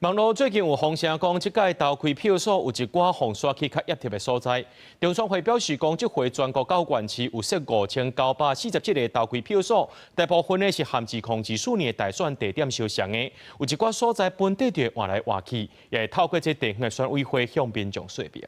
网络最近有风声讲，即届投开票所有一寡防刷器较压贴的所在。中选会表示讲，即回全国9县市有设5947个投开票所，大部分呢是限制04年的大选地点相像的，有一寡所在本地就换来换去，也会透过这地方的选委会向民众说明。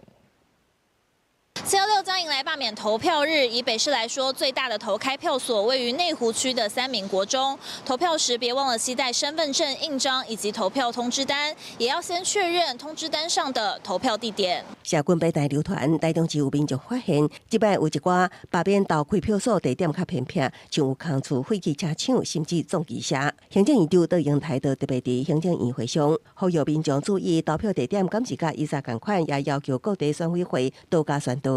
716将迎来罢免投票日。以北市来说，最大的投开票所位于内湖区的3民国中。投票时别忘了携带身份证、印章以及投票通知单，也要先确认通知单上的投票地点。社群平台流传，台中市有民众发现，即摆有一寡罢免投开票所地点较偏僻，像有空厝废弃车厂，甚至撞击车。行政院长德英台特别伫行政院会上呼吁民众注意投票地点敢是甲以前同款，也要求各地选委会多加宣导。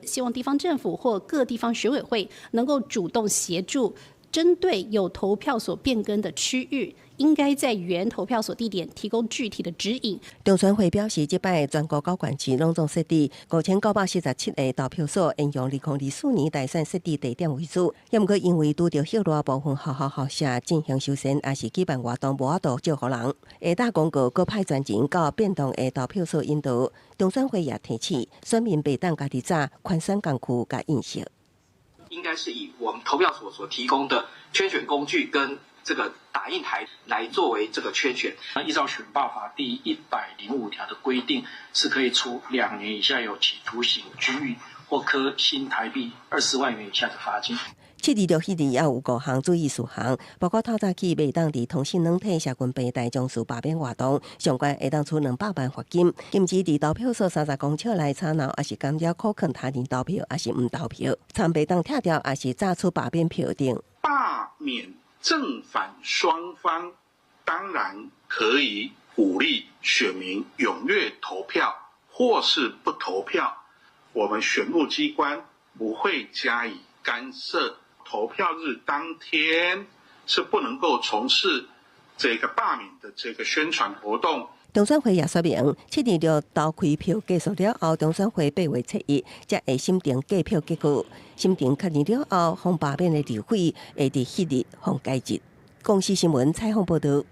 希望地方政府或各地方选委会能够主动协助，针对有投票所变更的区域，应该在原投票所地点提供具体的指引。中选会表示，即摆全国9县市拢总设置5947个投票所，沿用2024年大选设置地点为主。也毋过因为拄着许多部分校舍进行修缮，也是举办活动无法度招呼人，下打广告，搁派专人到变动的投票所引导。中选会也提醒，选民袂当家己早宽松工具甲认识。应该是以我们投票所提供的圈选工具跟这个打印台来作为这个圈选。依照选罢法第105条的规定，是可以处2年以下有期徒刑、拘役或科新台币20万元以下的罚金。7日到迄日也有5项注意事项，包括透早起袂当伫通讯软体社群平台从事罢免活动，相关会当处200万罚金；禁止伫投票所30公尺内吵闹，也是干扰苛刻他人投票，也是唔投票，参袂当拆掉，也是炸出罢免票等。罢免正反双方当然可以鼓励选民踊跃投票，或是不投票，我们选务机关不会加以干涉。投票日当天是不能够从事这个罢免的这个宣传活动。中选会也说明，7日就投开票结束了后，中选会8月7日才会审定计票结果。审定确认了后，方罢免的日费会伫迄日放假日。公视新闻采访报道。